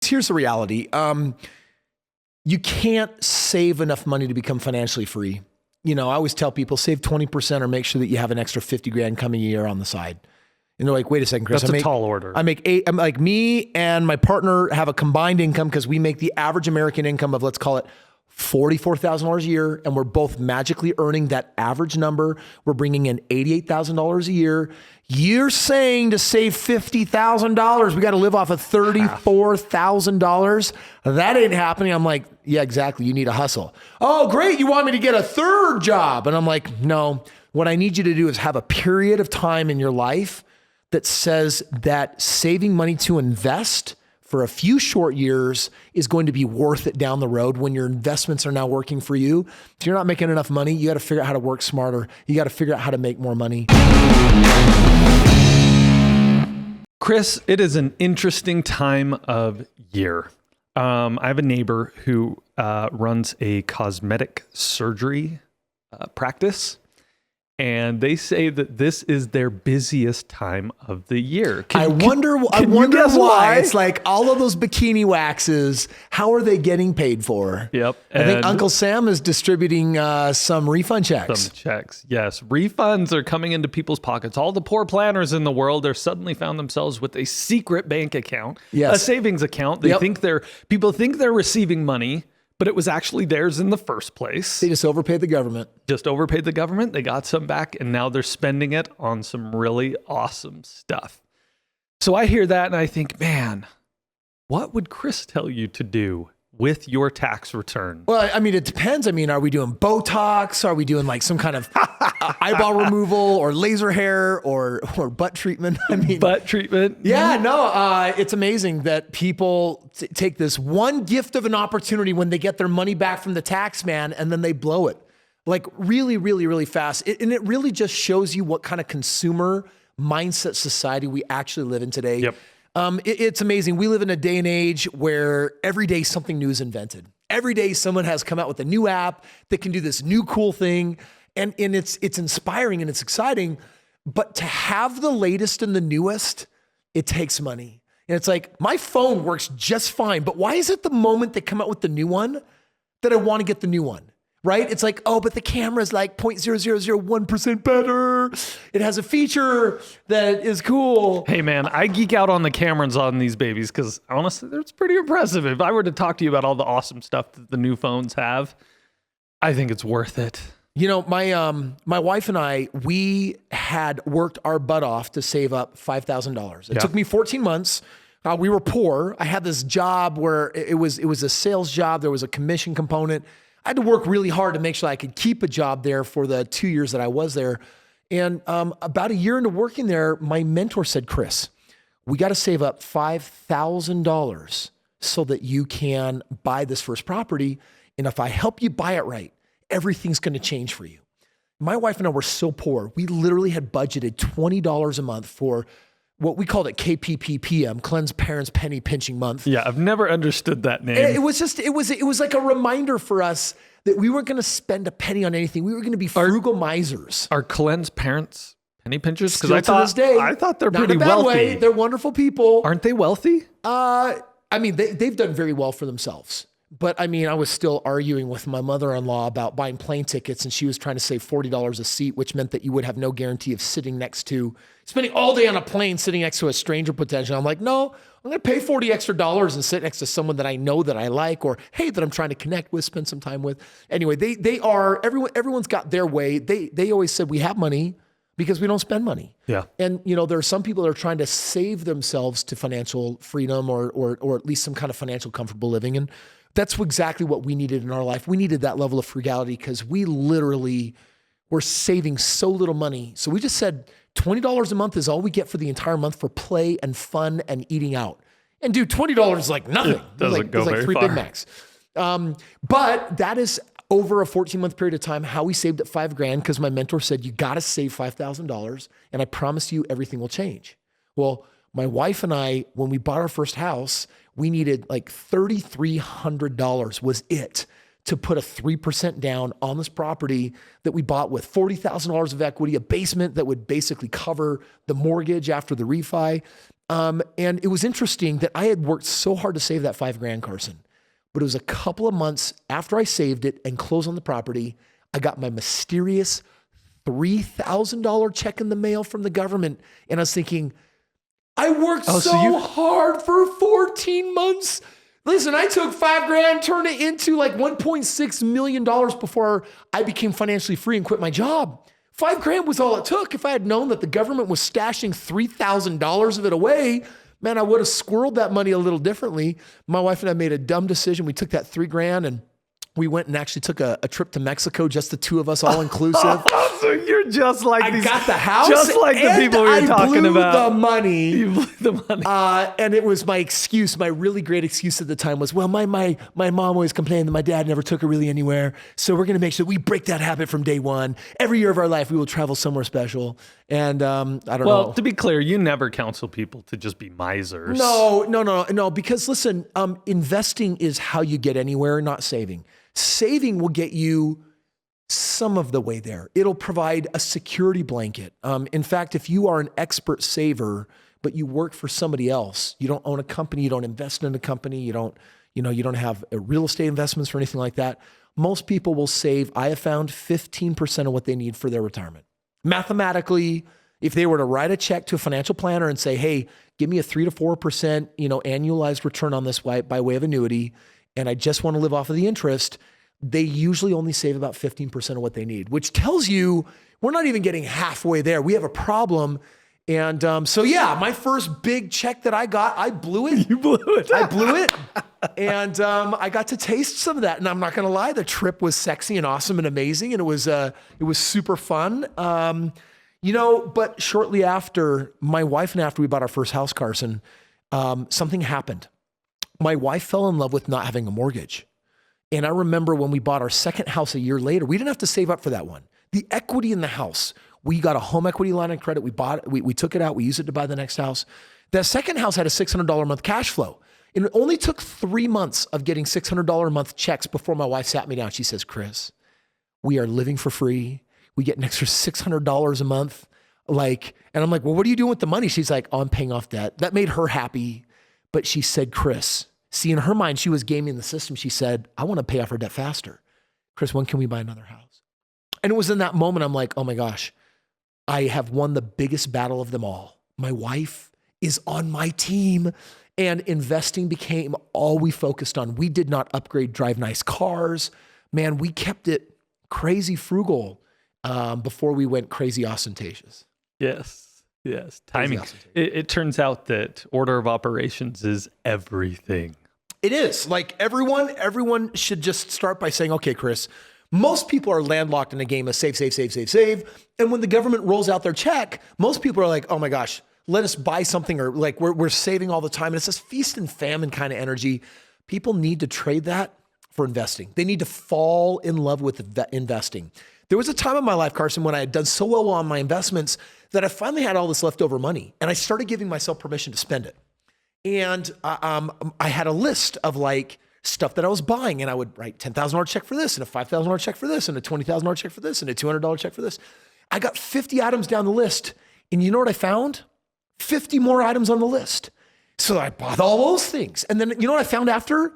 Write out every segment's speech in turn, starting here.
Here's the reality. You can't save enough money to become financially free. I always tell people save 20% or make sure that you have an extra 50 grand coming a year on the side. And they're like, wait a second, Kris. That's a tall order. I make eight. I'm like, me and my partner have a combined income because we make the average American income of, let's call it $44,000 a year. And we're both magically earning that average number. We're bringing in $88,000 a year. You're saying to save $50,000, we got to live off of $34,000. That ain't happening. I'm like, yeah, exactly. You need a hustle. Oh, great. You want me to get a third job? And I'm like, no, what I need you to do is have a period of time in your life that says that saving money to invest for a few short years is going to be worth it down the road when your investments are now working for you. If you're not making enough money, you got to figure out how to work smarter. You got to figure out how to make more money. Kris, it is an interesting time of year. I have a neighbor who runs a cosmetic surgery practice. And they say that this is their busiest time of the year. I wonder why. It's like all of those bikini waxes, how are they getting paid for? Yep. I think Uncle Sam is distributing some refund checks. Some checks, yes. Refunds are coming into people's pockets. All the poor planners in the world are suddenly found themselves with a secret bank account, a savings account. People think they're receiving money, but it was actually theirs in the first place. They just overpaid the government. They got some back, and now they're spending it on some really awesome stuff. So I hear that, and I think, man, what would Kris tell you to do with your tax return? Well, I mean, it depends. I mean, are we doing Botox? Are we doing like some kind of eyeball removal or laser hair or butt treatment? I mean, butt treatment. Yeah, no, it's amazing that people take this one gift of an opportunity when they get their money back from the tax man and then they blow it like really, really, really fast. And it really just shows you what kind of consumer mindset society we actually live in today. Yep. It's amazing. We live in a day and age where every day something new is invented. Every day someone has come out with a new app that can do this new cool thing. And it's inspiring and it's exciting. But to have the latest and the newest, it takes money. And it's like, my phone works just fine. But why is it the moment they come out with the new one that I want to get the new one? Right? It's like, oh, but the camera's like 0.0001% better. It has a feature that is cool. Hey man, I geek out on the cameras on these babies because honestly, it's pretty impressive. If I were to talk to you about all the awesome stuff that the new phones have, I think it's worth it. You know, my wife and I, we had worked our butt off to save up $5,000. It took me 14 months. We were poor. I had this job where it was a sales job. There was a commission component. I had to work really hard to make sure I could keep a job there for the 2 years that I was there. And about a year into working there, my mentor said, Kris, we got to save up $5,000 so that you can buy this first property. And if I help you buy it right, everything's going to change for you. My wife and I were so poor. We literally had budgeted $20 a month for what we called it KPPPM, Cleanse Parents Penny Pinching Month. Yeah, I've never understood that name. It was like a reminder for us that we weren't going to spend a penny on anything. We were going to be frugal misers. Are Cleanse Parents penny pinchers? Because I thought they're pretty wealthy. Way. They're wonderful people. Aren't they wealthy? I mean, they've done very well for themselves. But I mean, I was still arguing with my mother-in-law about buying plane tickets, and she was trying to save $40 a seat, which meant that you would have no guarantee of spending all day on a plane sitting next to a stranger potentially. I'm like, no, I'm going to pay $40 extra and sit next to someone that I know that I like, or hey, that I'm trying to connect with, spend some time with. Anyway, everyone's got their way. They always said we have money because we don't spend money. Yeah. And you know, there are some people that are trying to save themselves to financial freedom or at least some kind of financial comfortable living. And that's exactly what we needed in our life. We needed that level of frugality because we literally were saving so little money. So we just said $20 a month is all we get for the entire month for play and fun and eating out. And dude, $20 is like nothing. It doesn't go very 3 far. Big Macs. But that is over a 14-month period of time how we saved up $5,000 because my mentor said, you got to save $5,000 and I promise you everything will change. Well, my wife and I, when we bought our first house, we needed like $3,300 was it to put a 3% down on this property that we bought with $40,000 of equity, a basement that would basically cover the mortgage after the refi. And it was interesting that I had worked so hard to save that $5,000, Carson. But it was a couple of months after I saved it and closed on the property, I got my mysterious $3,000 check in the mail from the government. And I was thinking, I worked so hard for 14 months. Listen, I took $5,000, turned it into like $1.6 million before I became financially free and quit my job. $5,000 was all it took. If I had known that the government was stashing $3,000 of it away, man, I would have squirreled that money a little differently. My wife and I made a dumb decision. We took that $3,000 and we went and actually took a trip to Mexico, just the two of us, all inclusive. So you're just like I got the house, just like the people we were talking about. The money. You blew the money. And it was my excuse. My really great excuse at the time was, well, my mom always complained that my dad never took her really anywhere. So we're going to make sure we break that habit from day one. Every year of our life, we will travel somewhere special. And I don't know. Well, to be clear, you never counsel people to just be misers. No. Because listen, investing is how you get anywhere, not saving. Saving will get you some of the way there. It'll provide a security blanket. In fact, if you are an expert saver, but you work for somebody else, you don't own a company, you don't invest in a company, you don't have real estate investments or anything like that. Most people will save, I have found, 15% of what they need for their retirement. Mathematically, if they were to write a check to a financial planner and say, hey, give me a 3 to 4%, annualized return on this by way of annuity, and I just want to live off of the interest, they usually only save about 15% of what they need, which tells you we're not even getting halfway there. We have a problem. And my first big check that I got, I blew it. You blew it. I blew it. And I got to taste some of that. And I'm not going to lie, the trip was sexy and awesome and amazing. And it was super fun. But shortly after, my wife and after we bought our first house, Carson, something happened. My wife fell in love with not having a mortgage. And I remember when we bought our second house a year later, we didn't have to save up for that one. The equity in the house, we got a home equity line of credit. We bought it, we took it out, we used it to buy the next house. That second house had a $600 a month cash flow. And it only took 3 months of getting $600 a month checks before my wife sat me down. She says, Kris, we are living for free. We get an extra $600 a month. And I'm like, well, what are you doing with the money? She's like, oh, I'm paying off debt. That made her happy. But she said, Kris, see, in her mind, she was gaming the system. She said, I want to pay off her debt faster. Kris, when can we buy another house? And it was in that moment, I'm like, oh my gosh, I have won the biggest battle of them all. My wife is on my team, and investing became all we focused on. We did not upgrade, drive nice cars. Man, we kept it crazy frugal before we went crazy ostentatious. Yes. Timing. It turns out that order of operations is everything. It is. Like everyone should just start by saying, okay, Kris, most people are landlocked in a game of save. And when the government rolls out their check, most people are like, oh my gosh, let us buy something, or like we're saving all the time. And it's this feast and famine kind of energy. People need to trade that for investing. They need to fall in love with investing. There was a time in my life, Carson, when I had done so well on my investments that I finally had all this leftover money, and I started giving myself permission to spend it. And I had a list of like stuff that I was buying, and I would write $10,000 check for this, and a $5,000 check for this, and a $20,000 check for this, and a $200 check for this. I got 50 items down the list, and you know what I found? 50 more items on the list. So I bought all those things. And then you know what I found after?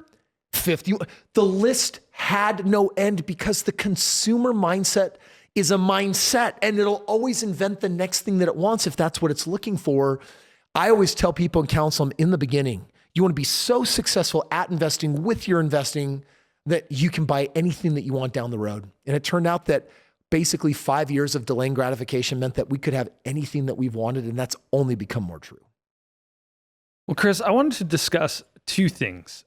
50. The list had no end, because the consumer mindset is a mindset, and it'll always invent the next thing that it wants if that's what it's looking for. I always tell people and counsel them in the beginning, you want to be so successful at investing with your investing that you can buy anything that you want down the road. And it turned out that basically 5 years of delaying gratification meant that we could have anything that we've wanted, and that's only become more true. Well, Kris, I wanted to discuss two things.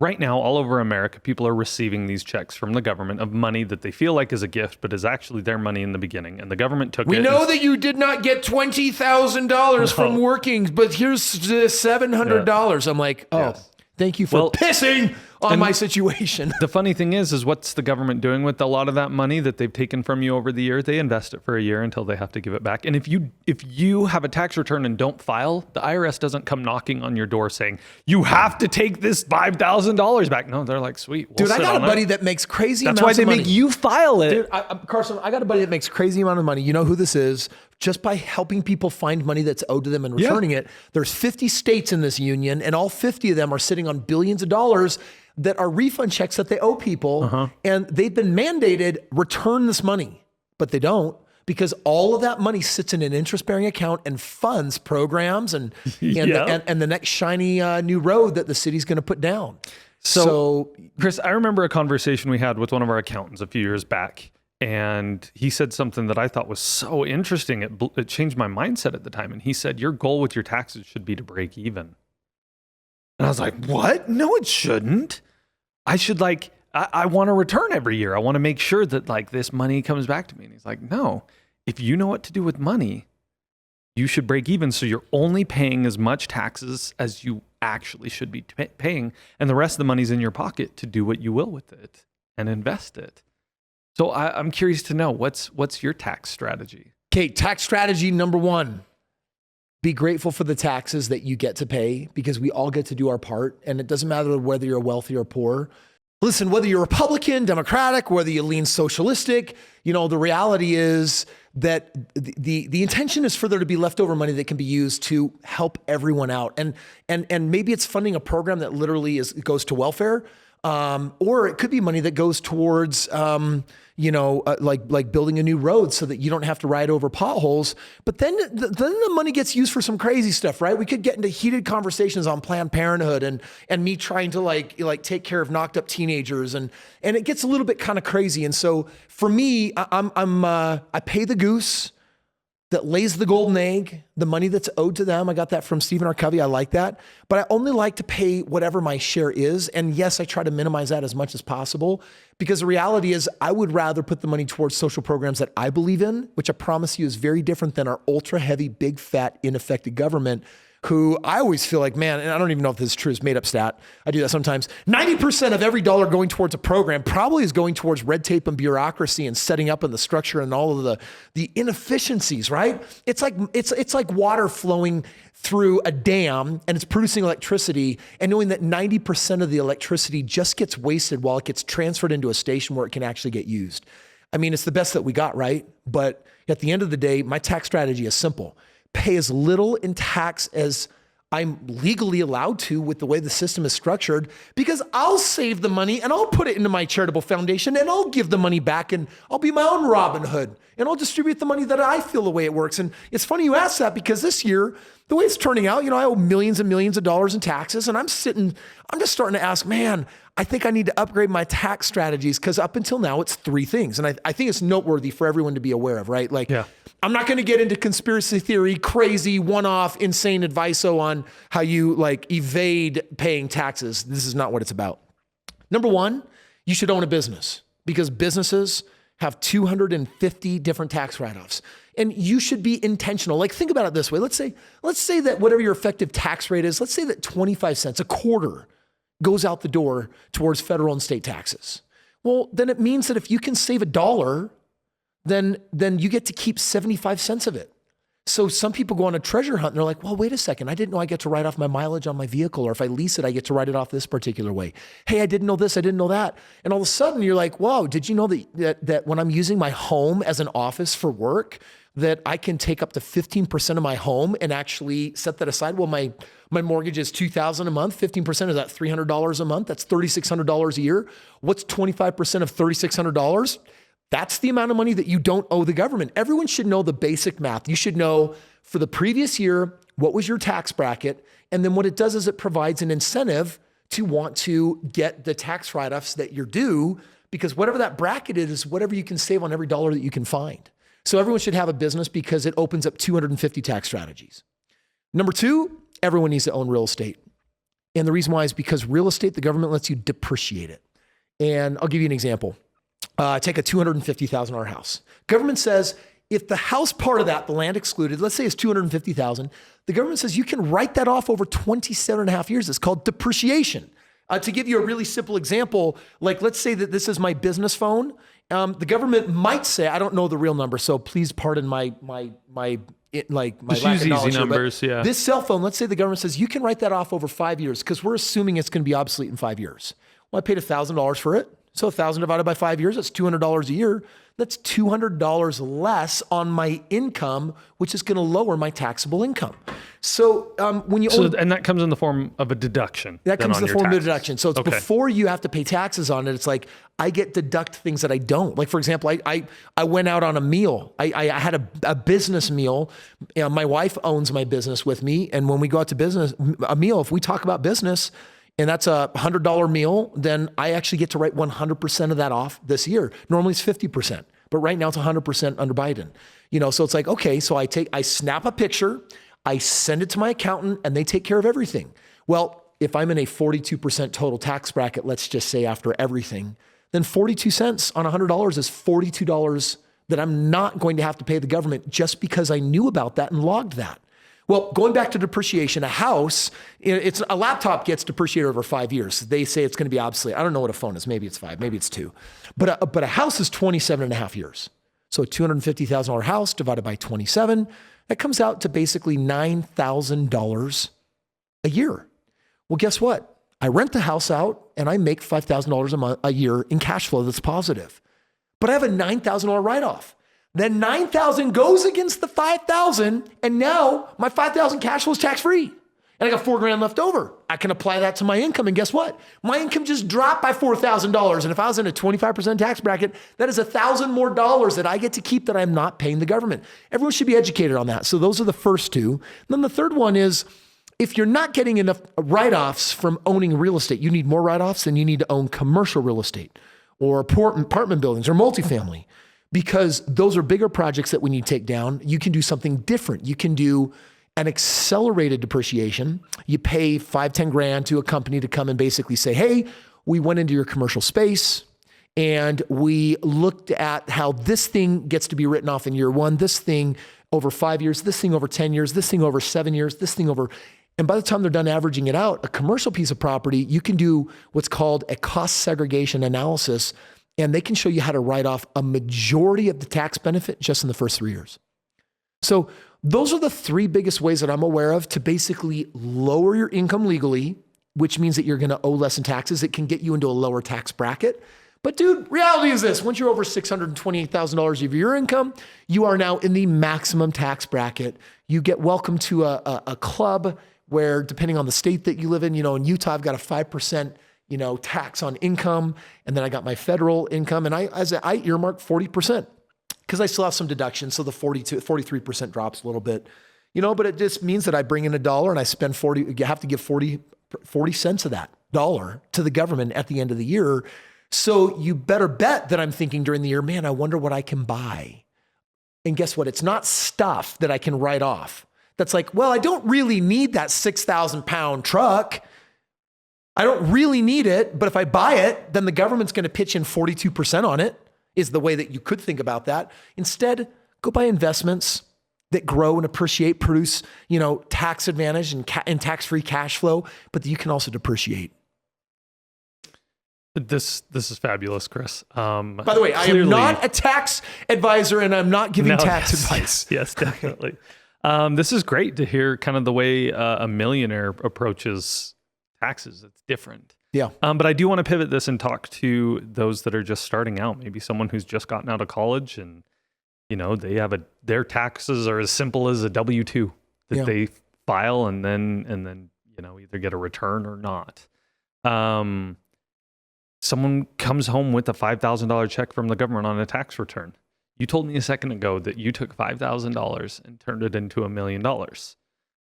Right now, all over America, people are receiving these checks from the government of money that they feel like is a gift, but is actually their money in the beginning. And the government took it. We know that you did not get $20,000 from working, but here's $700. I'm like, oh, yes. Thank you for pissing on my situation. The funny thing is what's the government doing with a lot of that money that they've taken from you over the year? They invest it for a year until they have to give it back. And if you have a tax return and don't file, the IRS doesn't come knocking on your door saying, you have to take this $5,000 back. No, they're like, sweet. Dude, I got a buddy that makes crazy amounts of money. That's why they make you file it. Dude, Carson, I got a buddy that makes crazy amount of money. You know who this is? just by helping people find money that's owed to them and returning it. There's 50 states in this union, and all 50 of them are sitting on billions of dollars that are refund checks that they owe people. And they've been mandated, return this money, but they don't, because all of that money sits in an interest-bearing account and funds programs and the next shiny new road that the city's going to put down. So, Kris, I remember a conversation we had with one of our accountants a few years back, and he said something that I thought was so interesting. It changed my mindset at the time. And he said, your goal with your taxes should be to break even. And I was like, what? No, it shouldn't. I should I want to return every year. I want to make sure that this money comes back to me. And he's like, no, if you know what to do with money, you should break even. So you're only paying as much taxes as you actually should be paying. And the rest of the money's in your pocket to do what you will with it and invest it. So I'm curious to know, what's your tax strategy? Okay, tax strategy number 1. Be grateful for the taxes that you get to pay, because we all get to do our part. And it doesn't matter whether you're wealthy or poor. Listen, whether you're Republican, Democratic, whether you lean socialistic, the reality is that the intention is for there to be leftover money that can be used to help everyone out. And maybe it's funding a program that literally goes to welfare. Or it could be money that goes towards, like building a new road so that you don't have to ride over potholes. But then the money gets used for some crazy stuff, right? We could get into heated conversations on Planned Parenthood and me trying to take care of knocked up teenagers, and it gets a little bit kind of crazy. And so for me, I pay the goose that lays the golden egg, the money that's owed to them. I got that from Stephen R. Covey. I like that. But I only like to pay whatever my share is. And yes, I try to minimize that as much as possible, because the reality is I would rather put the money towards social programs that I believe in, which I promise you is very different than our ultra heavy, big, fat, ineffective government, who I always feel like, man, and I don't even know if this is true, it's made up stat. I do that sometimes. 90% of every dollar going towards a program probably is going towards red tape and bureaucracy and setting up in the structure and all of the inefficiencies, right? It's like water flowing through a dam and it's producing electricity, and knowing that 90% of the electricity just gets wasted while it gets transferred into a station where it can actually get used. I mean, it's the best that we got, right? But at the end of the day, my tax strategy is simple. Pay as little in tax as I'm legally allowed to with the way the system is structured, because I'll save the money and I'll put it into my charitable foundation and I'll give the money back, and I'll be my own Robin Hood and I'll distribute the money that I feel the way it works. And it's funny you ask that, because this year, the way it's turning out, I owe millions and millions of dollars in taxes, and I'm just starting to ask, man, I think I need to upgrade my tax strategies, because up until now it's 3 things. And I think it's noteworthy for everyone to be aware of, right? I'm not going to get into conspiracy theory, crazy, one-off, insane advice on how you evade paying taxes. This is not what it's about. Number 1, you should own a business, because businesses have 250 different tax write-offs. And you should be intentional. Think about it this way. Let's say that whatever your effective tax rate is, let's say that 25 cents, a quarter, goes out the door towards federal and state taxes. Well, then it means that if you can save $1, then you get to keep 75 cents of it. So some people go on a treasure hunt and they're like, well, wait a second. I didn't know I get to write off my mileage on my vehicle, or if I lease it, I get to write it off this particular way. Hey, I didn't know this. I didn't know that. And all of a sudden you're like, whoa, did you know that when I'm using my home as an office for work, that I can take up to 15% of my home and actually set that aside? Well, my mortgage is $2,000 a month. 15% is that $300 a month. That's $3,600 a year. What's 25% of $3,600? That's the amount of money that you don't owe the government. Everyone should know the basic math. You should know for the previous year, what was your tax bracket? And then what it does is it provides an incentive to want to get the tax write-offs that you're due, because whatever that bracket is whatever you can save on every dollar that you can find. So everyone should have a business, because it opens up 250 tax strategies. Number 2, everyone needs to own real estate. And the reason why is because real estate, the government lets you depreciate it. And I'll give you an example. Take a $250,000 house. Government says if the house part of that, the land excluded, let's say it's $250,000, the government says you can write that off over 27 and a half years. It's called depreciation. To give you a really simple example, let's say that this is my business phone. The government might say, I don't know the real number, so please pardon my lack of knowledge here, numbers, yeah. This cell phone, let's say the government says you can write that off over 5 years, because we're assuming it's going to be obsolete in 5 years. Well, I paid $1,000 for it. So 1,000 divided by 5 years, that's $200 a year. That's $200 less on my income, which is going to lower my taxable income. So when you and that comes in the form of a deduction. That comes in the form of a deduction. So it's okay. Before you have to pay taxes on it, it's like I get deduct things that I don't. Like, for example, I went out on a meal. I had a business meal. You know, my wife owns my business with me. And when we go out to a meal, if we talk about business and that's a $100 meal, then I actually get to write 100% of that off this year. Normally it's 50%, but right now it's 100% under Biden. You know, so it's like, okay, so I snap a picture, I send it to my accountant and they take care of everything. Well, if I'm in a 42% total tax bracket, let's just say after everything, then 42 cents on $100 is $42 that I'm not going to have to pay the government just because I knew about that and logged that. Well, going back to depreciation, a house, a laptop gets depreciated over 5 years. They say it's going to be obsolete. I don't know what a phone is. Maybe it's 5, maybe it's 2. But a house is 27 and a half years. So a $250,000 house divided by 27, that comes out to basically $9,000 a year. Well, guess what? I rent the house out and I make $5,000 a year in cash flow that's positive. But I have a $9,000 write-off. Then $9,000 goes against the $5,000, and now my $5,000 cash flow is tax-free. And I got $4,000 left over. I can apply that to my income, and guess what? My income just dropped by $4,000. And if I was in a 25% tax bracket, that is $1,000 more that I get to keep that I'm not paying the government. Everyone should be educated on that. So those are the first two. And then the third one is, if you're not getting enough write-offs from owning real estate, you need more write-offs than you need to own commercial real estate or apartment buildings or multifamily, because those are bigger projects that when you take down, you can do something different. You can do an accelerated depreciation. You pay $5,000-10,000 to a company to come and basically say, hey, we went into your commercial space and we looked at how this thing gets to be written off in year 1, this thing over 5 years, this thing over 10 years, this thing over 7 years, this thing over. And by the time they're done averaging it out, a commercial piece of property, you can do what's called a cost segregation analysis, and they can show you how to write off a majority of the tax benefit just in the first 3 years. So those are the 3 biggest ways that I'm aware of to basically lower your income legally, which means that you're going to owe less in taxes. It can get you into a lower tax bracket. But dude, reality is this: once you're over $628,000 of your income, you are now in the maximum tax bracket. You get welcome to a club where, depending on the state that you live in, in Utah, I've got a 5%, tax on income. And then I got my federal income, and I earmark 40% because I still have some deductions. So the 43% drops a little bit, but it just means that I bring in $1 and I spend 40, you have to give 40 cents of that dollar to the government at the end of the year. So you better bet that I'm thinking during the year, man, I wonder what I can buy. And guess what? It's not stuff that I can write off. That's like, well, I don't really need that 6,000 pound truck. I don't really need it, but if I buy it, then the government's going to pitch in 42% on it, is the way that you could think about that. Instead, go buy investments that grow and appreciate, produce, tax advantage and tax-free cash flow, but that you can also depreciate. This is fabulous, Kris. By the way, I am not a tax advisor and I'm not giving tax advice. Yes, definitely. This is great to hear kind of the way a millionaire approaches taxes. It's different. Yeah. But I do want to pivot this and talk to those that are just starting out, maybe someone who's just gotten out of college and, they have their taxes are as simple as a W-2 that they file and then, either get a return or not. Someone comes home with a $5,000 check from the government on a tax return. You told me a second ago that you took $5,000 and turned it into $1 million.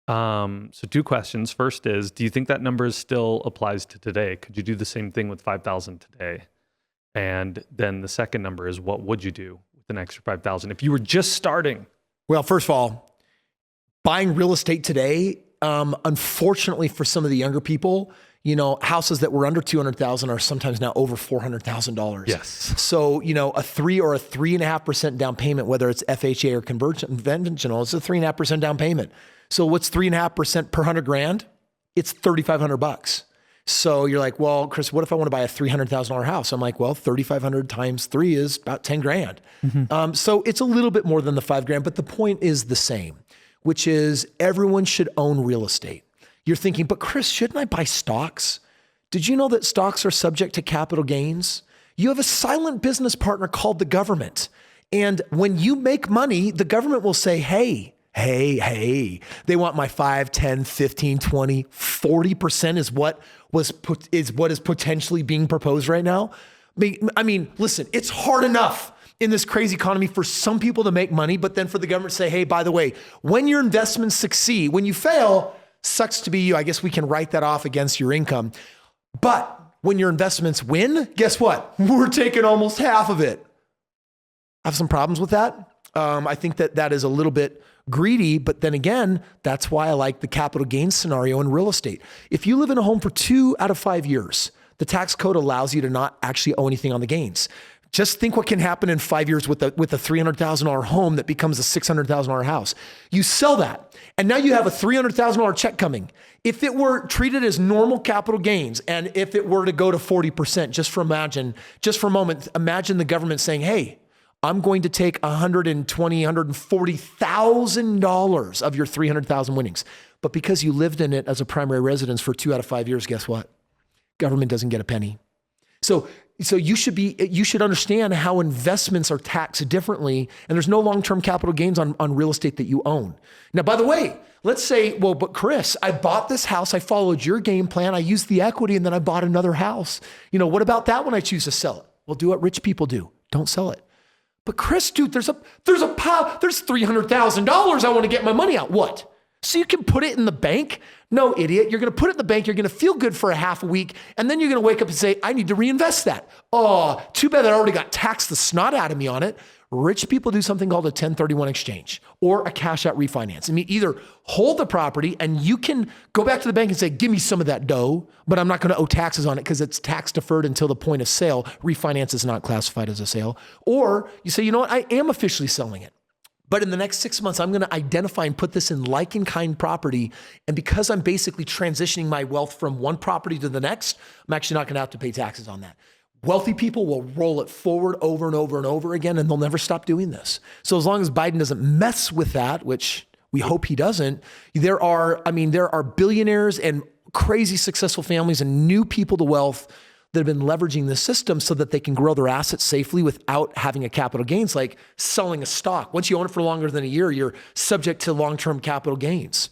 So 2 questions. First is, do you think that number still applies to today? Could you do the same thing with 5,000 today? And then the second number is, what would you do with an extra 5,000 if you were just starting? Well, first of all, buying real estate today, unfortunately for some of the younger people, houses that were under $200,000 are sometimes now over $400,000. Yes. So, a 3 or a 3.5% down payment, whether it's FHA or conventional, it's a 3.5% down payment. So what's 3.5% per $100,000? It's $3,500. So you're like, well, Kris, what if I want to buy a $300,000 house? I'm like, well, 3,500 times 3 is about 10 grand. Mm-hmm. So it's a little bit more than the 5 grand, but the point is the same, which is everyone should own real estate. You're thinking, but Kris, shouldn't I buy stocks? Did you know that stocks are subject to capital gains? You have a silent business partner called the government. And when you make money, the government will say, hey, they want my 5, 10, 15, 20, 40% is what is potentially being proposed right now. I mean, listen, it's hard enough in this crazy economy for some people to make money, but then for the government to say, hey, by the way, when your investments succeed, when you fail, sucks to be you. I guess we can write that off against your income. But when your investments win, guess what? We're taking almost half of it. I have some problems with that. I think that is a little bit greedy, but then again, that's why I like the capital gains scenario in real estate. If you live in a home for 2 out of 5 years, the tax code allows you to not actually owe anything on the gains. Just think what can happen in 5 years with a $300,000 home that becomes a $600,000 house. You sell that, and now you have a $300,000 check coming. If it were treated as normal capital gains, and if it were to go to 40%, just for a moment, imagine the government saying, hey, I'm going to take $120,000, $140,000 of your $300,000 winnings. But because you lived in it as a primary residence for 2 out of 5 years, guess what? Government doesn't get a penny. So you should understand how investments are taxed differently, and there's no long-term capital gains on real estate that you own. Now, by the way, let's say, well, but Kris, I bought this house, I followed your game plan, I used the equity, and then I bought another house. What about that when I choose to sell it? Well, do what rich people do. Don't sell it. But Kris, dude, there's $300,000 I want to get my money out. What? So you can put it in the bank? No, idiot. You're going to put it in the bank. You're going to feel good for a half a week. And then you're going to wake up and say, I need to reinvest that. Oh, too bad that I already got taxed the snot out of me on it. Rich people do something called a 1031 exchange or a cash out refinance. I mean, either hold the property and you can go back to the bank and say, give me some of that dough, but I'm not going to owe taxes on it because it's tax deferred until the point of sale. Refinance is not classified as a sale. Or you say, you know what? I am officially selling it. But in the next 6 months, I'm going to identify and put this in like and kind property. And because I'm basically transitioning my wealth from one property to the next, I'm actually not going to have to pay taxes on that. Wealthy people will roll it forward over and over and over again, and they'll never stop doing this. So as long as Biden doesn't mess with that, which we hope he doesn't, there are billionaires and crazy successful families and new people to wealth that have been leveraging the system so that they can grow their assets safely without having a capital gains, like selling a stock. Once you own it for longer than a year, you're subject to long-term capital gains.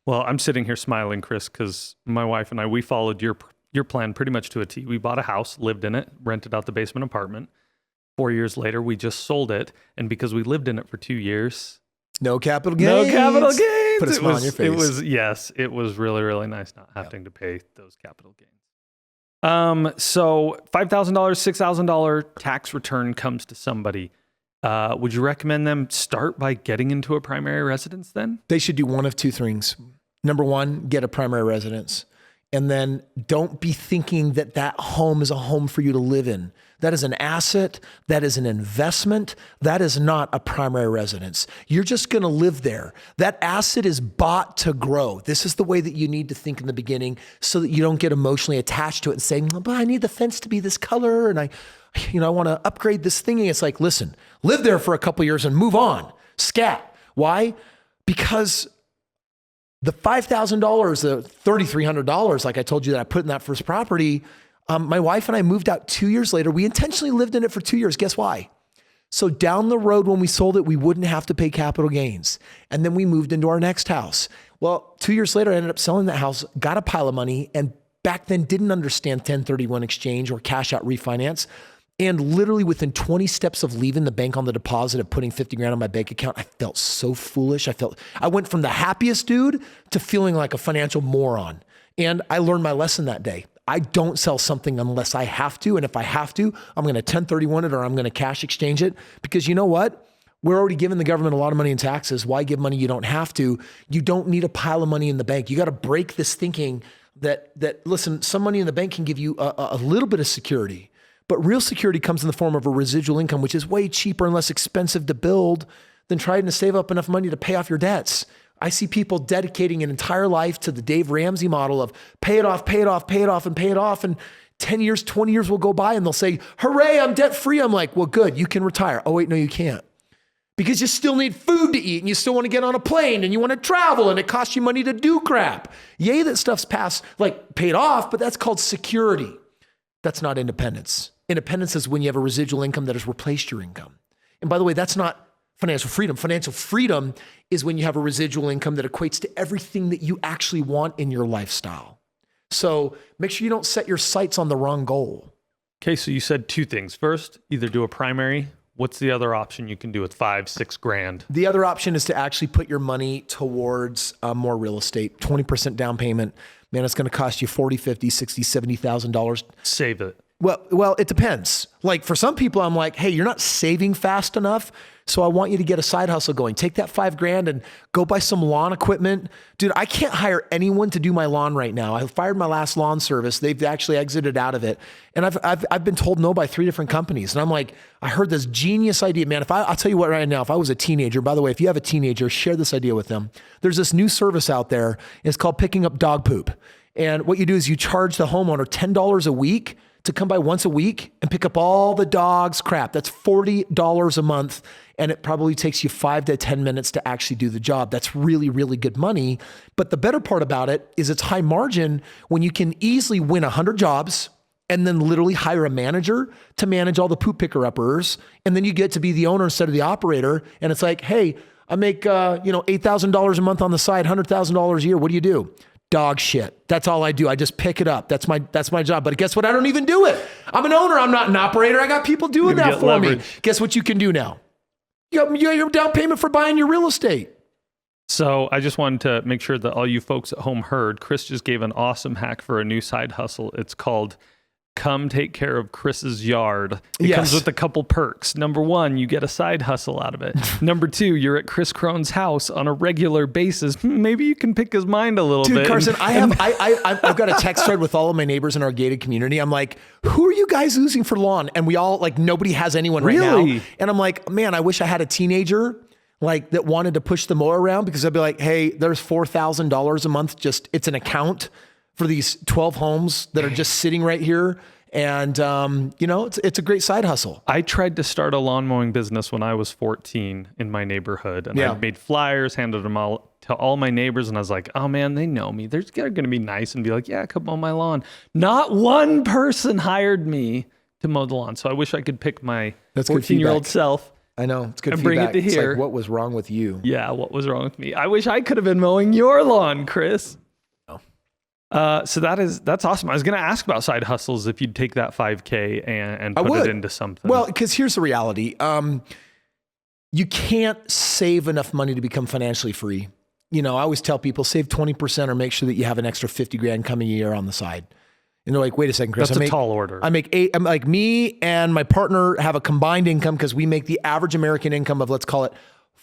Well, I'm sitting here smiling, Kris, because my wife and I, we followed your plan pretty much to a T. We bought a house, lived in it, rented out the basement apartment. 4 years later, we just sold it. And because we lived in it for 2 years. No capital gains. Put a smile on your face. It was really, really nice not having to pay those capital gains. So $5,000, $6,000 tax return comes to somebody. Would you recommend them start by getting into a primary residence then? They should do one of two things. Number one, get a primary residence. And then don't be thinking that that home is a home for you to live in. That is an asset. That is an investment. That is not a primary residence. You're just going to live there. That asset is bought to grow. This is the way that you need to think in the beginning so that you don't get emotionally attached to it and say, but I need the fence to be this color and I want to upgrade this thing. And it's like, listen, live there for a couple of years and move on. Scat. Why? Because the $5,000, the $3,300, like I told you that I put in that first property, my wife and I moved out 2 years later. We intentionally lived in it for 2 years. Guess why? So down the road when we sold it, we wouldn't have to pay capital gains. And then we moved into our next house. Well, 2 years later, I ended up selling that house, got a pile of money, and back then didn't understand 1031 exchange or cash out refinance. And literally within 20 steps of leaving the bank on the deposit of putting 50 grand on my bank account, I felt so foolish. I went from the happiest dude to feeling like a financial moron. And I learned my lesson that day. I don't sell something unless I have to. And if I have to, I'm going to 1031 it or I'm going to cash exchange it. Because you know what? We're already giving the government a lot of money in taxes. Why give money you don't have to? You don't need a pile of money in the bank. You got to break this thinking that listen, some money in the bank can give you a little bit of security. But real security comes in the form of a residual income, which is way cheaper and less expensive to build than trying to save up enough money to pay off your debts. I see people dedicating an entire life to the Dave Ramsey model of pay it off, pay it off, pay it off, and pay it off. And 10 years, 20 years will go by and they'll say, hooray, I'm debt free. I'm like, well, good, you can retire. Oh, wait, no, you can't. Because you still need food to eat and you still want to get on a plane and you want to travel and it costs you money to do crap. Yay, that stuff's paid off, but that's called security. That's not independence. Independence is when you have a residual income that has replaced your income. And by the way, that's not financial freedom. Financial freedom is when you have a residual income that equates to everything that you actually want in your lifestyle. So make sure you don't set your sights on the wrong goal. Okay, so you said two things. First, either do a primary. What's the other option you can do with $5,000-6,000? The other option is to actually put your money towards more real estate, 20% down payment. Man, it's going to cost you $40,000, $50,000, $60,000, $70,000. Save it. Well, it depends. Like for some people, I'm like, hey, you're not saving fast enough. So I want you to get a side hustle going. Take that $5,000 and go buy some lawn equipment. Dude, I can't hire anyone to do my lawn right now. I fired my last lawn service. They've actually exited out of it. And I've been told no by 3 different companies. And I'm like, I heard this genius idea, man. I'll tell you what right now, if I was a teenager, by the way, if you have a teenager, share this idea with them. There's this new service out there. It's called picking up dog poop. And what you do is you charge the homeowner $10 a week to come by once a week and pick up all the dog's crap. That's $40 a month. And it probably takes you 5 to 10 minutes to actually do the job. That's really, really good money. But the better part about it is it's high margin when you can easily win 100 jobs and then literally hire a manager to manage all the poop picker-uppers. And then you get to be the owner instead of the operator. And it's like, hey, I make $8,000 a month on the side, $100,000 a year. What do you do? Dog shit. That's all I do. I just pick it up. That's my job. But guess what? I don't even do it. I'm an owner. I'm not an operator. I got people doing that for me. Guess what you can do now? You got your down payment for buying your real estate. So I just wanted to make sure that all you folks at home heard, Kris just gave an awesome hack for a new side hustle. It's called Come Take Care of Kris's Yard. It comes with a couple perks. Number 1, you get a side hustle out of it. Number 2, you're at Kris Krohn's house on a regular basis. Maybe you can pick his mind a little bit. Dude, Carson, I've got a text thread with all of my neighbors in our gated community. I'm like, who are you guys using for lawn? And we all like, nobody has anyone right now. And I'm like, man, I wish I had a teenager like that wanted to push the mower around, because I'd be like, hey, there's $4,000 a month. Just, it's an account for these 12 homes that are just sitting right here. And, it's a great side hustle. I tried to start a lawn mowing business when I was 14 in my neighborhood. And I made flyers, handed them all to all my neighbors. And I was like, oh man, they know me. They're going to be nice and be like, yeah, come mow my lawn. Not one person hired me to mow the lawn. So I wish I could pick my 14-year-old self. I know. It's good and feedback. Bring it to here. It's like, what was wrong with you? Yeah, what was wrong with me? I wish I could have been mowing your lawn, Kris. So that's awesome. I was going to ask about side hustles if you'd take that $5,000 and put it into something. Well, because here's the reality. You can't save enough money to become financially free. I always tell people save 20% or make sure that you have an extra $50,000 coming a year on the side. And they're like, wait a second, Kris. That's a tall order. I'm like, me and my partner have a combined income because we make the average American income of, let's call it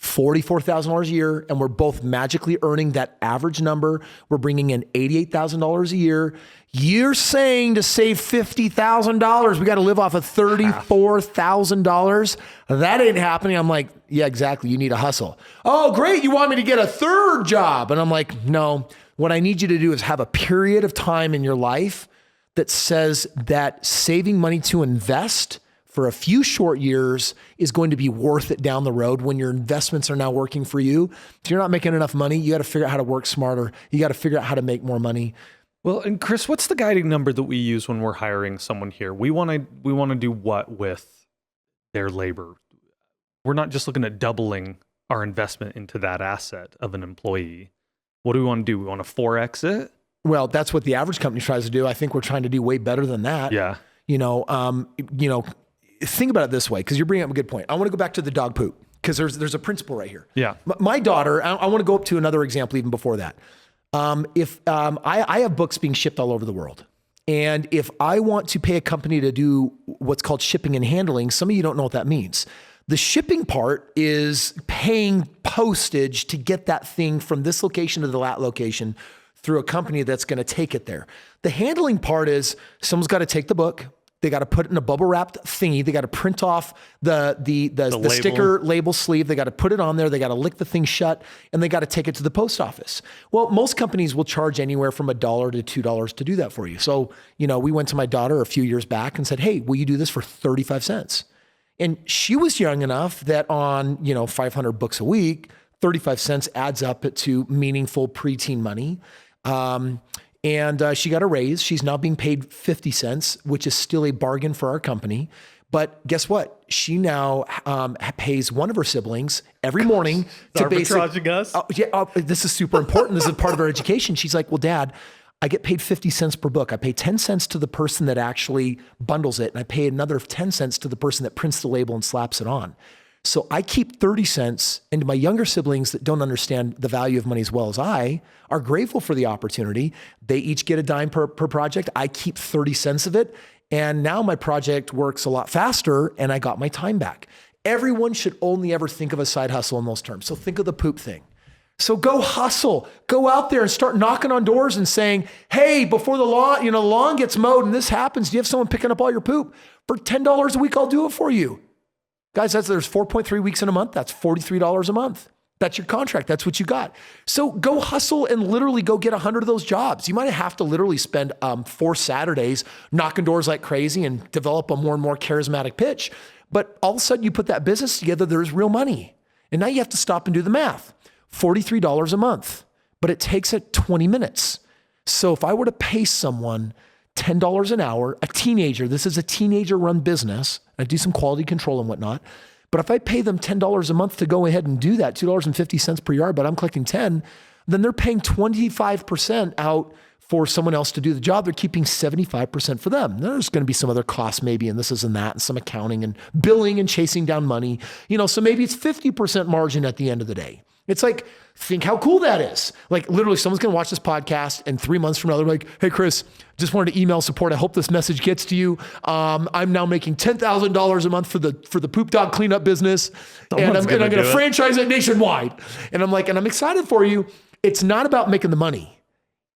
$44,000 a year, and we're both magically earning that average number. We're bringing in $88,000 a year. You're saying to save $50,000, we got to live off of $34,000. That ain't happening. I'm like, yeah, exactly. You need a hustle. Oh, great. You want me to get a third job? And I'm like, no, what I need you to do is have a period of time in your life that says that saving money to invest for a few short years is going to be worth it down the road when your investments are now working for you. If you're not making enough money, you got to figure out how to work smarter. You got to figure out how to make more money. Well, and Kris, what's the guiding number that we use when we're hiring someone here? We want to do what with their labor? We're not just looking at doubling our investment into that asset of an employee. What do we want to do? We want to 4X it? Well, that's what the average company tries to do. I think we're trying to do way better than that. Yeah. Think about it this way, because you're bringing up a good point. I want to go back to the dog poop, because there's a principle right here. Yeah. My daughter, I want to go up to another example even before that. I have books being shipped all over the world. And if I want to pay a company to do what's called shipping and handling, some of you don't know what that means. The shipping part is paying postage to get that thing from this location to the that location through a company that's going to take it there. The handling part is someone's got to take the book. They got to put it in a bubble wrapped thingy. They got to print off the sticker label sleeve. They got to put it on there. They got to lick the thing shut, and they got to take it to the post office. Well, most companies will charge anywhere from $1 to $2 to do that for you. So, we went to my daughter a few years back and said, hey, will you do this for 35 cents? And she was young enough that on, 500 books a week, 35 cents adds up to meaningful preteen money. And she got a raise. She's now being paid 50 cents, which is still a bargain for our company. But guess what? She now pays one of her siblings every morning to arbitraging us. This is super important. This is part of her education. She's like, well, Dad, I get paid 50 cents per book. I pay 10 cents to the person that actually bundles it. And I pay another 10 cents to the person that prints the label and slaps it on. So I keep 30 cents, and my younger siblings that don't understand the value of money as well as I are grateful for the opportunity. They each get a dime per project. I keep 30 cents of it. And now my project works a lot faster and I got my time back. Everyone should only ever think of a side hustle in those terms. So think of the poop thing. So go hustle, go out there and start knocking on doors and saying, hey, before the lawn gets mowed and this happens, do you have someone picking up all your poop? For $10 a week, I'll do it for you. Guys, there's 4.3 weeks in a month. That's $43 a month. That's your contract. That's what you got. So go hustle and literally go get 100 of those jobs. You might have to literally spend 4 Saturdays knocking doors like crazy and develop a more and more charismatic pitch. But all of a sudden you put that business together, there's real money. And now you have to stop and do the math. $43 a month, but it takes it 20 minutes. So if I were to pay someone $10 an hour, a teenager, this is a teenager run business. I do some quality control and whatnot. But if I pay them $10 a month to go ahead and do that, $2.50 per yard, but I'm collecting 10, then they're paying 25% out for someone else to do the job. They're keeping 75% for them. There's going to be some other costs maybe, and this is and that, and some accounting and billing and chasing down money. So maybe it's 50% margin at the end of the day. It's like, think how cool that is. Like literally someone's going to watch this podcast and 3 months from now, they're like, hey, Kris, just wanted to email support. I hope this message gets to you. I'm now making $10,000 a month for the poop dog cleanup business. And I'm going to franchise it nationwide. And I'm like, and I'm excited for you. It's not about making the money.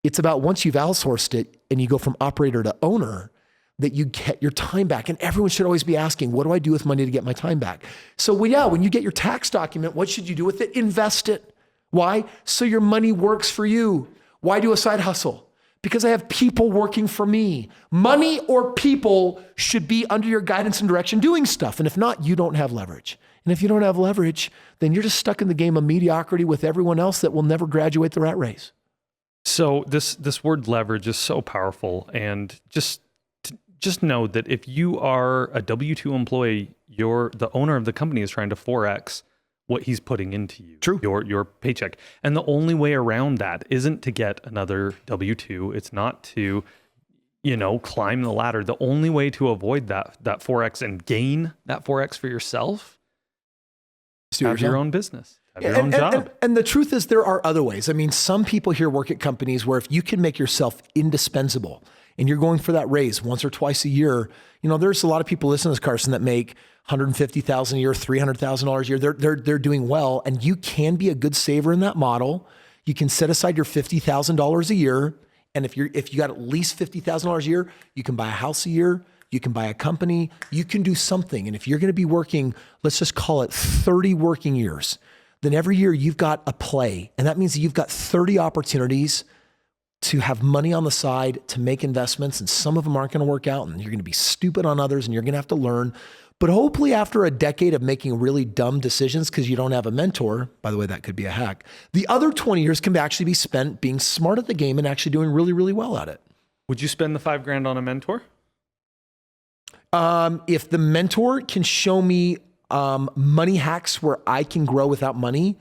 It's about once you've outsourced it and you go from operator to owner, that you get your time back. And everyone should always be asking, what do I do with money to get my time back? So when you get your tax document, what should you do with it? Invest it. Why? So your money works for you. Why do a side hustle? Because I have people working for me. Money or people should be under your guidance and direction doing stuff. And if not, you don't have leverage. And if you don't have leverage, then you're just stuck in the game of mediocrity with everyone else that will never graduate the rat race. So this word leverage is so powerful. And just know that if you are a W-2 employee, the owner of the company is trying to 4X what he's putting into you. True. Your paycheck. And the only way around that isn't to get another W-2. It's not to, climb the ladder. The only way to avoid that 4X and gain that 4X for yourself, have your own business. Have your own job. And the truth is there are other ways. I mean, some people here work at companies where if you can make yourself indispensable and you're going for that raise once or twice a year, there's a lot of people listening to this, Carson, that make $150,000 a year, $300,000 a year. They're doing well. And you can be a good saver in that model. You can set aside your $50,000 a year. And if you got at least $50,000 a year, you can buy a house a year. You can buy a company. You can do something. And if you're going to be working, let's just call it 30 working years, then every year you've got a play. And that means that you've got 30 opportunities to have money on the side to make investments. And some of them aren't going to work out and you're going to be stupid on others and you're going to have to learn. But hopefully after a decade of making really dumb decisions because you don't have a mentor, by the way, that could be a hack, the other 20 years can actually be spent being smart at the game and actually doing really, really well at it. Would you spend the $5,000 on a mentor? If the mentor can show me money hacks where I can grow without money,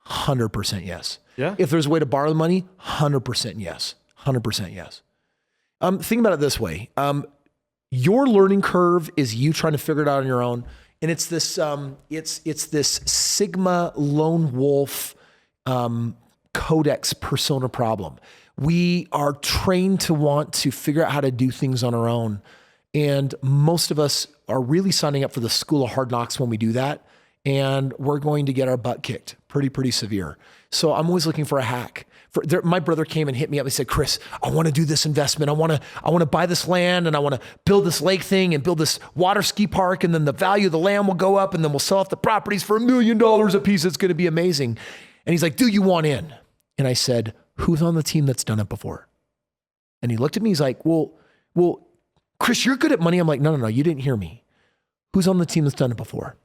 100% yes. Yeah. If there's a way to borrow the money, 100% yes. 100% yes. Think about it this way. Your learning curve is you trying to figure it out on your own. And it's this, it's this Sigma lone wolf, codex persona problem. We are trained to want to figure out how to do things on our own. And most of us are really signing up for the school of hard knocks when we do that. And we're going to get our butt kicked pretty severe. So I'm always looking for a hack. My brother came and hit me up. He said, Kris, I want to do this investment. I want to buy this land and I want to build this lake thing and build this water ski park. And then the value of the land will go up and then we'll sell off the properties for $1 million a piece. It's going to be amazing. And he's like, do you want in? And I said, who's on the team that's done it before? And he looked at me. He's like, well, Kris, you're good at money. I'm like, no, you didn't hear me. Who's on the team that's done it before?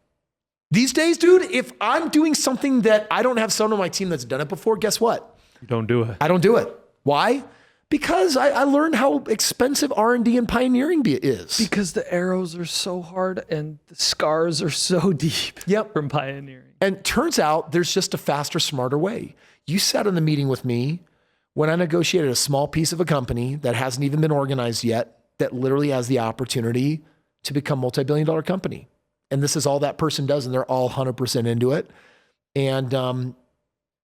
These days, dude, if I'm doing something that I don't have someone on my team that's done it before, guess what? You don't do it. I don't do it. Why? Because I learned how expensive R&D and pioneering is. Because the arrows are so hard and the scars are so deep from pioneering. And turns out there's just a faster, smarter way. You sat in the meeting with me when I negotiated a small piece of a company that hasn't even been organized yet, that literally has the opportunity to become a multi-billion-dollar company. And this is all that person does, and they're all 100% into it. And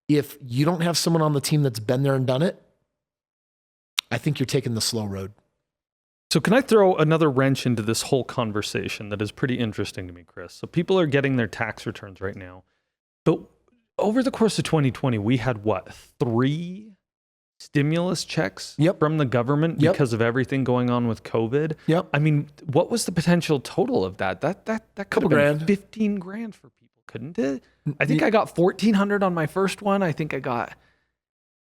if you don't have someone on the team that's been there and done it, I think you're taking the slow road. So can I throw another wrench into this whole conversation that is pretty interesting to me, Kris? So people are getting their tax returns right now. But over the course of 2020, we had 3 stimulus checks from the government because of everything going on with COVID. I mean, what was the potential total of that? That could have been 15 grand for people, couldn't it? I think I got 1,400 on my first one. I think I got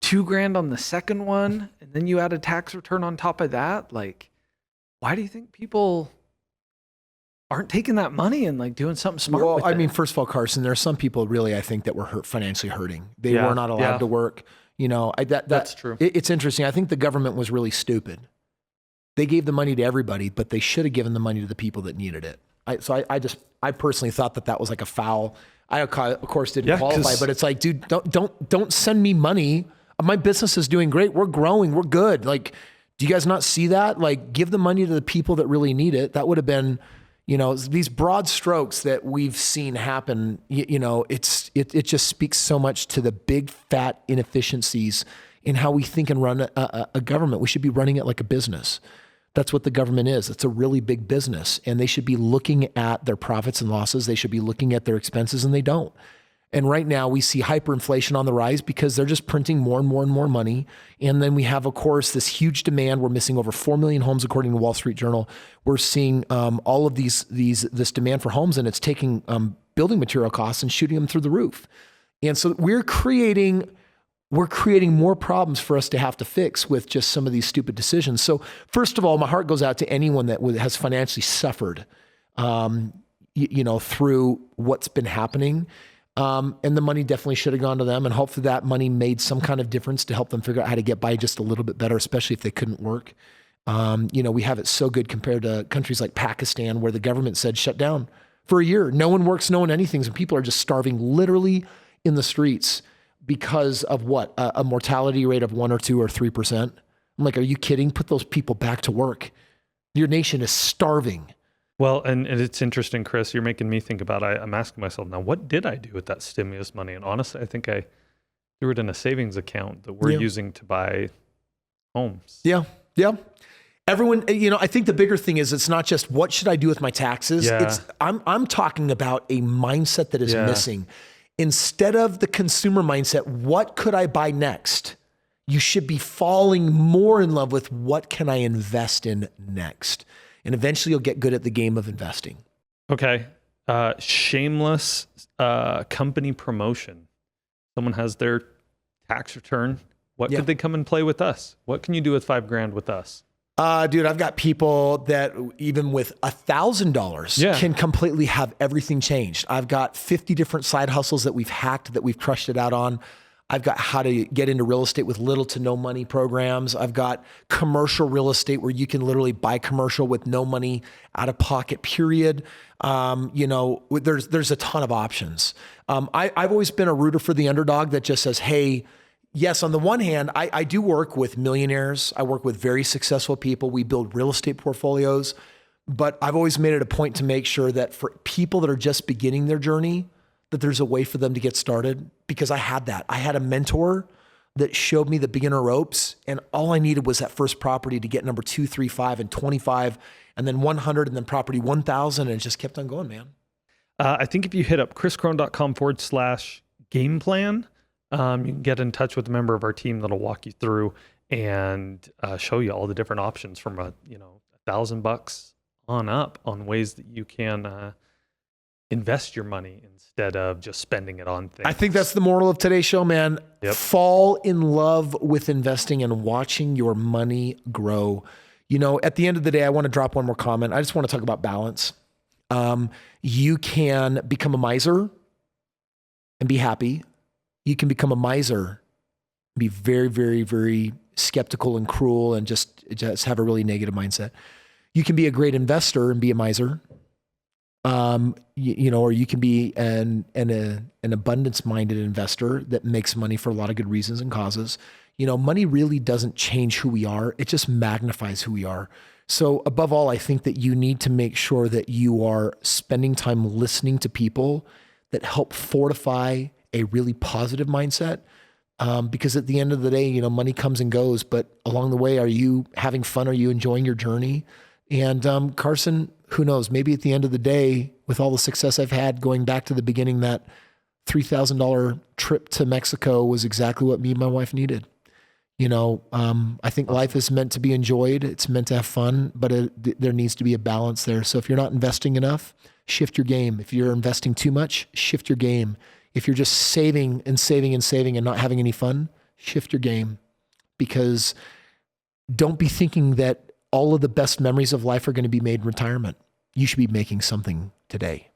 2 grand on the second one. And then you add a tax return on top of that. Like, why do you think people aren't taking that money and like doing something smart with it? I mean, first of all, Carson, there are some people really, I think, that were financially hurting. They were not allowed to work. You know, that's true. It's interesting. I think the government was really stupid. They gave the money to everybody, but they should have given the money to the people that needed it. I personally thought that was like a foul. I of course didn't qualify, but it's like, dude, don't send me money. My business is doing great. We're growing. We're good. Like, do you guys not see that? Like, give the money to the people that really need it. That would have been, you know, these broad strokes that we've seen happen. You know, it just speaks so much to the big fat inefficiencies in how we think and run a government. We should be running it like a business. That's what the government is. It's a really big business, and they should be looking at their profits and losses. They should be looking at their expenses, and they don't. And right now we see hyperinflation on the rise because they're just printing more and more and more money. And then we have, of course, this huge demand. We're missing over 4 million homes, according to Wall Street Journal. We're seeing all of this demand for homes, and it's taking building material costs and shooting them through the roof. And so we're creating more problems for us to have to fix with just some of these stupid decisions. So first of all, my heart goes out to anyone that has financially suffered, through what's been happening. And the money definitely should have gone to them. And hopefully that money made some kind of difference to help them figure out how to get by just a little bit better, especially if they couldn't work. We have it so good compared to countries like Pakistan, where the government said shut down for a year. No one works, no one anything. And people are just starving literally in the streets because of what? A mortality rate of 1 or 2 or 3%. I'm like, are you kidding? Put those people back to work. Your nation is starving. Well, and it's interesting, Kris, you're making me think about, I'm asking myself now, what did I do with that stimulus money? And honestly, I think I threw it in a savings account that we're using to buy homes. Yeah. Everyone, I think the bigger thing is it's not just what should I do with my taxes? It's I'm talking about a mindset that is missing. Instead of the consumer mindset, what could I buy next? You should be falling more in love with what can I invest in next? And eventually you'll get good at the game of investing. Okay. Shameless company promotion. Someone has their tax return. What could they come and play with us? What can you do with $5 grand with us? Dude, I've got people that even with $1,000 can completely have everything changed. I've got 50 different side hustles that we've hacked, that we've crushed it out on. I've got how to get into real estate with little to no money programs. I've got commercial real estate where you can literally buy commercial with no money out of pocket, period. There's a ton of options. I've always been a rooter for the underdog that just says, hey, yes, on the one hand, I do work with millionaires. I work with very successful people. We build real estate portfolios, but I've always made it a point to make sure that for people that are just beginning their journey, that there's a way for them to get started, because I had that. I had a mentor that showed me the beginner ropes, and all I needed was that first property to get number 2, 3, 5, and 25, and then 100, and then property 1,000, and it just kept on going, man. I think if you hit up kriskrohn.com/game plan, you can get in touch with a member of our team that'll walk you through and show you all the different options from $1,000 on up on ways that you can invest your money instead of just spending it on things. I think that's the moral of today's show, man. Yep. Fall in love with investing and watching your money grow. At the end of the day, I want to drop one more comment. I just want to talk about balance. You can become a miser and be happy. You can become a miser and be very, very, very skeptical and cruel and just have a really negative mindset. You can be a great investor and be a miser. Or you can be an abundance-minded investor that makes money for a lot of good reasons and causes. Money really doesn't change who we are. It just magnifies who we are. So above all, I think that you need to make sure that you are spending time listening to people that help fortify a really positive mindset. Because at the end of the day, money comes and goes, but along the way, are you having fun? Are you enjoying your journey? And Carson, who knows, maybe at the end of the day, with all the success I've had going back to the beginning, that $3,000 trip to Mexico was exactly what me and my wife needed. I think life is meant to be enjoyed. It's meant to have fun, but there needs to be a balance there. So if you're not investing enough, shift your game. If you're investing too much, shift your game. If you're just saving and saving and saving and not having any fun, shift your game. Because don't be thinking that all of the best memories of life are going to be made in retirement. You should be making something today.